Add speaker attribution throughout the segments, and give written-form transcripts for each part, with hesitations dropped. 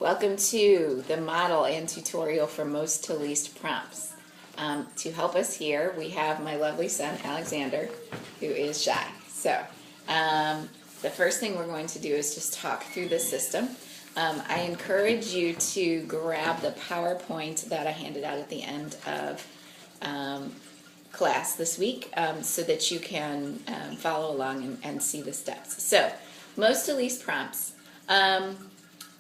Speaker 1: Welcome to the model and tutorial for most to least prompts. To help us here, we have my lovely son, Alexander, who is shy. So the first thing we're going to do is just talk through the system. I encourage you to grab the PowerPoint that I handed out at the end of class this week so that you can follow along and see the steps. So, most to least prompts.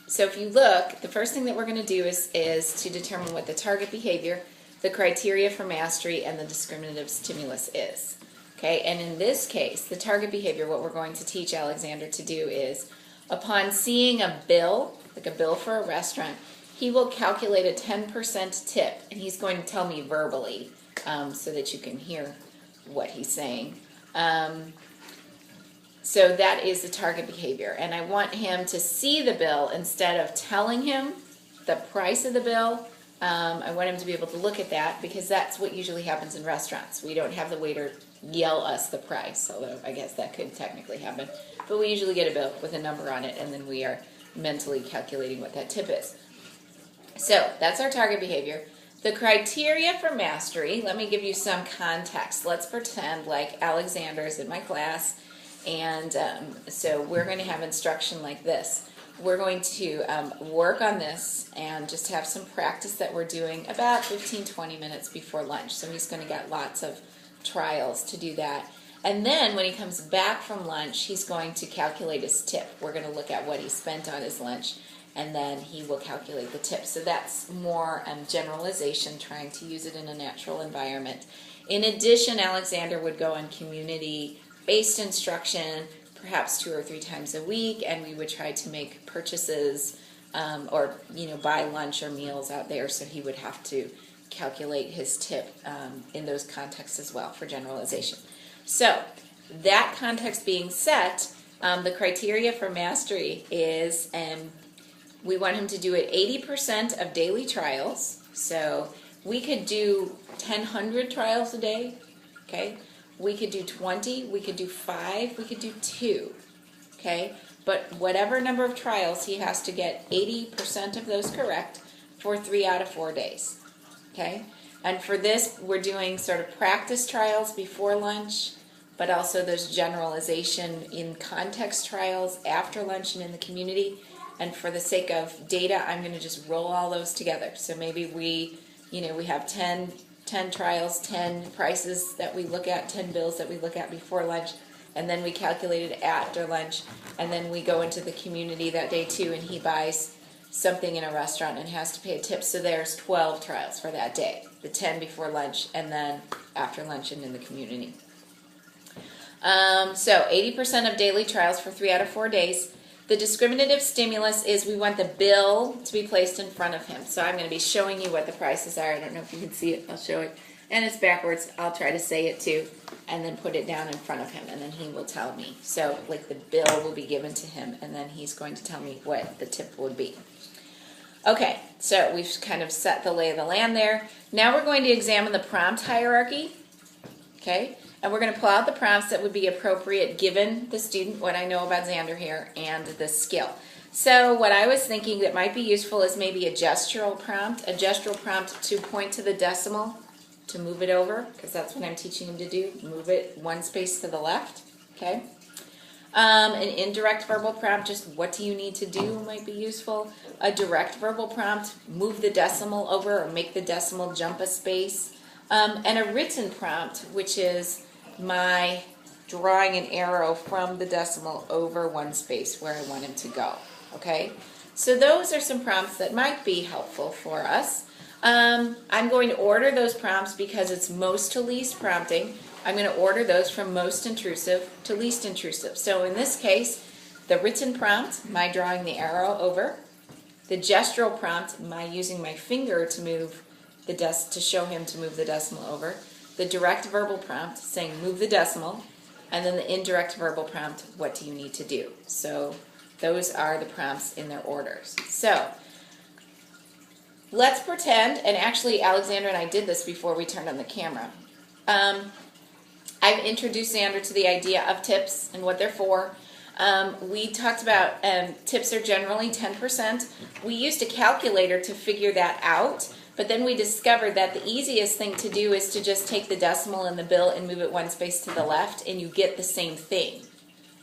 Speaker 1: So if you look, the first thing that we're going to do is to determine what the target behavior, the criteria for mastery, and the discriminative stimulus is. Okay, and in this case, the target behavior, what we're going to teach Alexander to do is, upon seeing a bill, like a bill for a restaurant, he will calculate a 10% tip, and he's going to tell me verbally so that you can hear what he's saying. So that is the target behavior, and I want him to see the bill instead of telling him the price of the bill. I want him to be able to look at that because that's what usually happens in restaurants. We don't have the waiter yell us the price, although I guess that could technically happen. But we usually get a bill with a number on it, and then we are mentally calculating what that tip is. So that's our target behavior. The criteria for mastery, let me give you some context. Let's pretend like Alexander is in my class, and so we're going to have instruction like this. We're going to work on this and just have some practice that we're doing about 15-20 minutes before lunch. So he's going to get lots of trials to do that. And then when he comes back from lunch, he's going to calculate his tip. We're going to look at what he spent on his lunch, and then he will calculate the tip. So that's more generalization, trying to use it in a natural environment. In addition, Alexander would go on community-based instruction, perhaps 2 or 3 times a week, and we would try to make purchases or buy lunch or meals out there, so he would have to calculate his tip in those contexts as well for generalization. So that context being set, the criteria for mastery is we want him to do it 80% of daily trials. So we could do 1,000 trials a day, okay? We could do 20, we could do 5, we could do 2, okay? But whatever number of trials, he has to get 80% of those correct for 3 out of 4 days, okay? And for this, we're doing sort of practice trials before lunch, but also those generalization in context trials after lunch and in the community. And for the sake of data, I'm going to just roll all those together. So maybe we have 10 trials, 10 prices that we look at, 10 bills that we look at before lunch, and then we calculate it after lunch, and then we go into the community that day too, and he buys something in a restaurant and has to pay a tip. So there's 12 trials for that day, the 10 before lunch, and then after lunch and in the community. So 80% of daily trials for 3 out of 4 days. The discriminative stimulus is we want the bill to be placed in front of him. So I'm going to be showing you what the prices are. I don't know if you can see it. I'll show it. And it's backwards. I'll try to say it too. And then put it down in front of him. And then he will tell me. So like the bill will be given to him. And then he's going to tell me what the tip would be. Okay. So we've kind of set the lay of the land there. Now we're going to examine the prompt hierarchy. Okay. And we're going to pull out the prompts that would be appropriate given the student, what I know about Xander here, and the skill. So what I was thinking that might be useful is maybe a gestural prompt to point to the decimal, to move it over, because that's what I'm teaching him to do, move it 1 space to the left, okay? An indirect verbal prompt, just what do you need to do might be useful. A direct verbal prompt, move the decimal over or make the decimal jump a space. And a written prompt, which is my drawing an arrow from the decimal over 1 space where I want him to go, okay? So those are some prompts that might be helpful for us. I'm going to order those prompts because it's most to least prompting. I'm going to order those from most intrusive to least intrusive. So in this case, the written prompt, my drawing the arrow over. The gestural prompt, my using my finger to move to show him to move the decimal over. The direct verbal prompt saying move the decimal, and then the indirect verbal prompt, what do you need to do? So those are the prompts in their orders. So let's pretend, and actually Alexander and I did this before we turned on the camera. I've introduced Xander to the idea of tips and what they're for. We talked about tips are generally 10%. We used a calculator to figure that out, but then we discovered that the easiest thing to do is to just take the decimal in the bill and move it one space to the left, and you get the same thing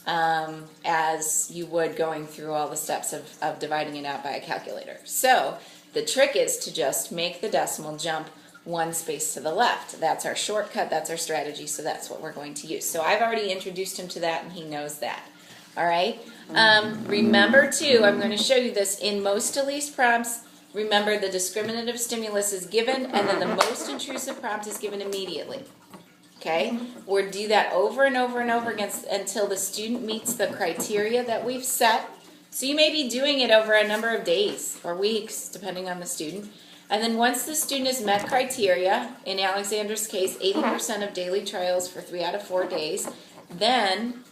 Speaker 1: as you would going through all the steps of dividing it out by a calculator. So the trick is to just make the decimal jump one space to the left. That's our shortcut, that's our strategy, so that's what we're going to use. So I've already introduced him to that, and he knows that. All right? Remember, too, I'm going to show you this in most to least prompts. Remember, the discriminative stimulus is given, and then the most intrusive prompt is given immediately. Okay? We'll do that over and over and over again until the student meets the criteria that we've set. So you may be doing it over a number of days or weeks, depending on the student. And then once the student has met criteria, in Alexandra's case, 80% of daily trials for 3 out of 4 days, then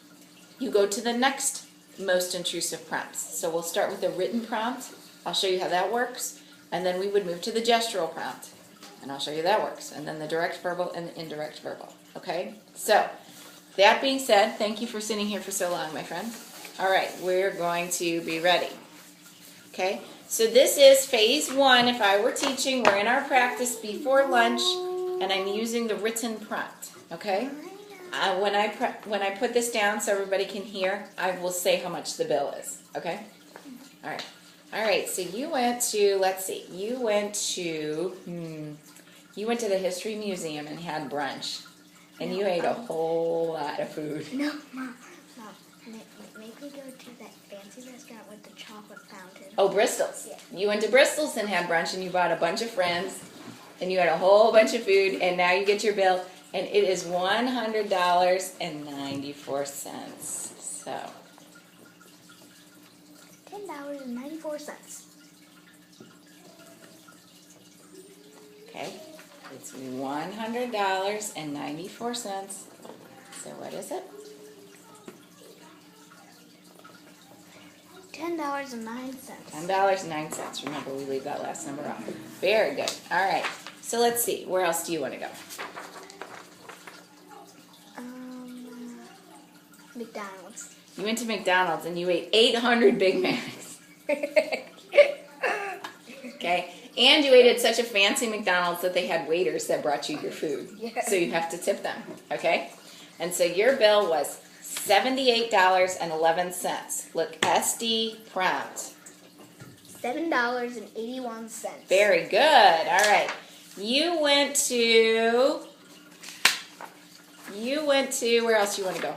Speaker 1: you go to the next most intrusive prompts. So we'll start with the written prompt. I'll show you how that works. And then we would move to the gestural prompt. And I'll show you that works. And then the direct verbal and the indirect verbal. Okay? So, that being said, thank you for sitting here for so long, my friend. All right, we're going to be ready. Okay? So this is phase 1. If I were teaching, we're in our practice before lunch, and I'm using the written prompt. Okay? When I put this down so everybody can hear, I will say how much the bill is. Okay? All right. All right. So you went to, let's see, you went to the History Museum and had brunch, and you ate a whole lot of food.
Speaker 2: No, Mom. Make me go to that fancy restaurant with the chocolate fountain.
Speaker 1: Oh, Bristol's.
Speaker 2: Yeah.
Speaker 1: You went to Bristol's and had brunch, and you brought a bunch of friends, and you had a whole bunch of food, and now you get your bill, and it is $100.94. So
Speaker 2: $10.94.
Speaker 1: okay, it's $100.94. So what is it?
Speaker 2: $10.09.
Speaker 1: $10.09. Remember, we leave that last number off. Very good. All right. So let's see. Where else do you want to go?
Speaker 2: McDonald's.
Speaker 1: You went to McDonald's and you ate 800 Big Macs. Okay? And you ate at such a fancy McDonald's that they had waiters that brought you your food.
Speaker 2: Yeah.
Speaker 1: So you have to tip them. Okay? And so your bill was $78.11. Look, SD prompt.
Speaker 2: $7.81.
Speaker 1: Very good. All right. You went to, where else do you want to go?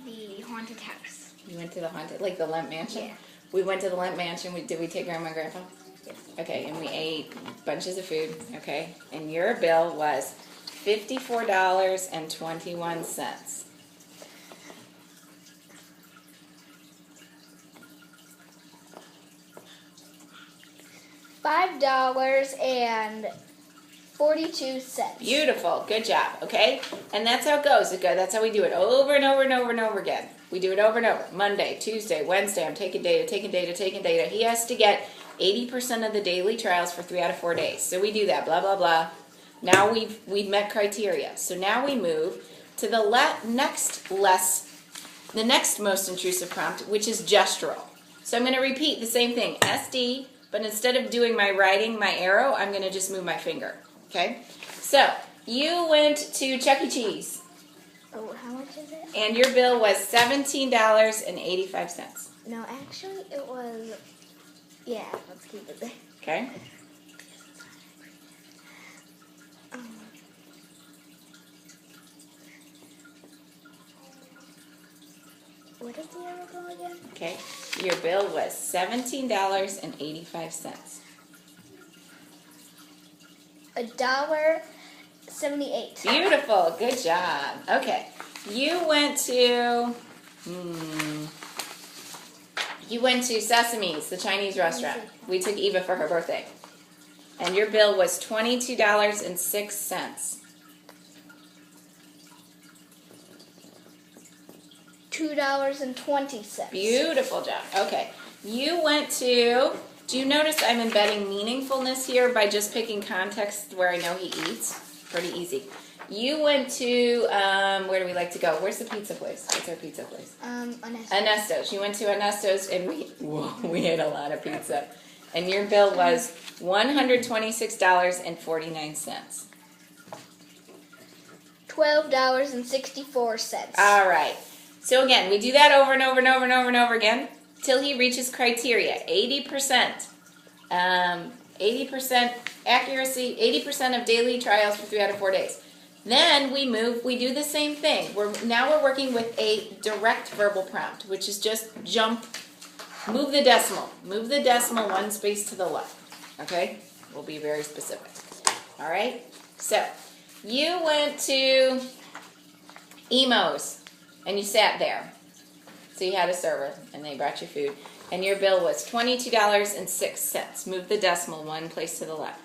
Speaker 2: The haunted house.
Speaker 1: You went to the haunted, like the Lemp Mansion?
Speaker 2: Yeah.
Speaker 1: We went to the Lemp Mansion. Did we take Grandma and Grandpa?
Speaker 2: Yes.
Speaker 1: Okay, and we ate bunches of food, okay? And your bill was $54.21.
Speaker 2: $5.42.
Speaker 1: Beautiful. Good job, okay? And that's how it goes. That's how we do it over and over and over and over again. We do it over and over. Monday, Tuesday, Wednesday, I'm taking data. He has to get 80% of the daily trials for 3 out of 4 days. So we do that, blah, blah, blah. Now we've met criteria. So now we move to the next most intrusive prompt, which is gestural. So I'm going to repeat the same thing, SD, but instead of doing my writing, my arrow, I'm going to just move my finger. Okay? So you went to Chuck E. Cheese.
Speaker 2: Oh, how much is it?
Speaker 1: And your bill was $17.85.
Speaker 2: No, actually it was, yeah, let's keep it there.
Speaker 1: Okay?
Speaker 2: What is the other bill again?
Speaker 1: Okay. Your bill was $17.85.
Speaker 2: $1.78.
Speaker 1: Beautiful. Good job. Okay. You went to Sesame's, the Chinese restaurant. We took Eva for her birthday. And your bill was $22.06.
Speaker 2: $2.20.
Speaker 1: Beautiful job. Okay. You went to Do you notice I'm embedding meaningfulness here by just picking context where I know he eats? Pretty easy. You went to, where do we like to go? Where's the pizza place? What's our pizza place? Ernesto's. You went to Ernesto's and we ate a lot of pizza. And your bill was $126.49.
Speaker 2: $12.64.
Speaker 1: All right. So again, we do that over and over and over and over and over again till he reaches criteria. 80%. 80% accuracy, 80% of daily trials for 3 out of 4 days. Then we do the same thing. Now we're working with a direct verbal prompt, which is just move the decimal. Move the decimal 1 space to the left. Okay? We'll be very specific. All right? So, you went to Emo's and you sat there. So you had a server and they brought you food. And your bill was $22.06. Move the decimal 1 place to the left.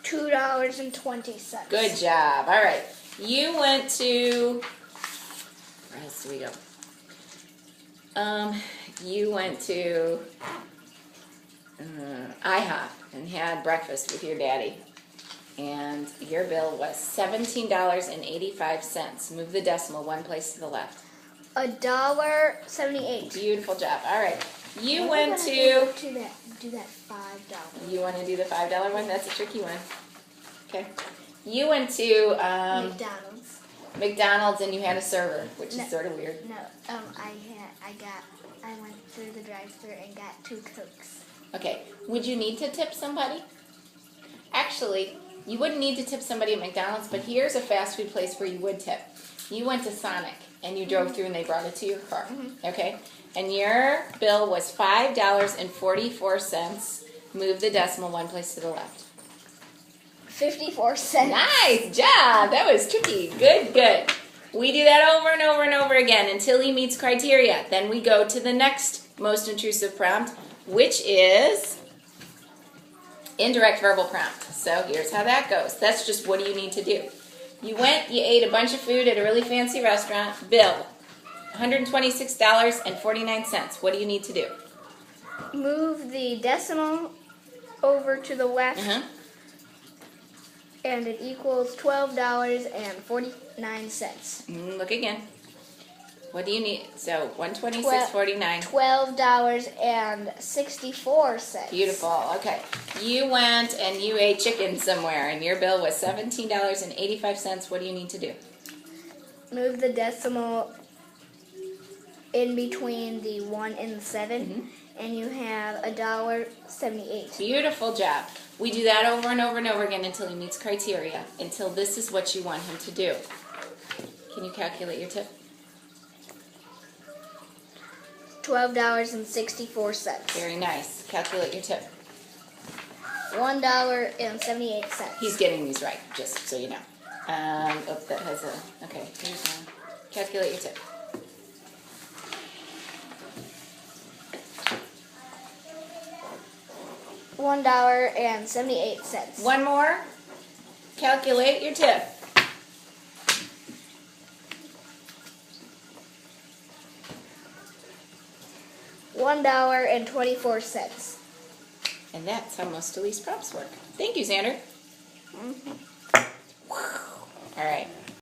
Speaker 2: $2.20.
Speaker 1: Good job. All right. You went to, where else do we go? You went to IHOP and had breakfast with your daddy. And your bill was $17.85. Move the decimal 1 place to the left.
Speaker 2: $1.78.
Speaker 1: Beautiful job. All right. You went to
Speaker 2: do that $5.
Speaker 1: You want to do the $5 one? That's a tricky one. Okay. You went to McDonald's and you had a server, which is sort of weird.
Speaker 2: No, I went through the drive-thru and got 2 Cokes.
Speaker 1: Okay. Would you need to tip somebody? Actually, you wouldn't need to tip somebody at McDonald's, but here's a fast food place where you would tip. You went to Sonic and you drove through and they brought it to your car. Okay? And your bill was $5.44. Move the decimal 1 place to the left.
Speaker 2: 54 cents.
Speaker 1: Nice job. That was tricky. Good, good. We do that over and over and over again until he meets criteria. Then we go to the next most intrusive prompt, which is indirect verbal prompt. So here's how that goes. That's just what do you need to do. You went, you ate a bunch of food at a really fancy restaurant. Bill, $126.49. What do you need to do?
Speaker 2: Move the decimal over to the left. And it equals $12.49.
Speaker 1: Look again. What do you need? So $126.49.
Speaker 2: $12.64.
Speaker 1: Beautiful. Okay. You went and you ate chicken somewhere, and your bill was $17.85. What do you need to do?
Speaker 2: Move the decimal in between the 1 and the 7, and you have $1.78.
Speaker 1: Beautiful job. We do that over and over and over again until he meets criteria, until this is what you want him to do. Can you calculate your tip?
Speaker 2: $12.64.
Speaker 1: Very nice. Calculate your tip.
Speaker 2: $1.78.
Speaker 1: He's getting these right, just so you know. Oh, that has a, okay, here's one. Calculate your tip.
Speaker 2: $1.78.
Speaker 1: One more. Calculate your tip.
Speaker 2: $1.24.
Speaker 1: And that's how most of these prompts work. Thank you, Xander. All right.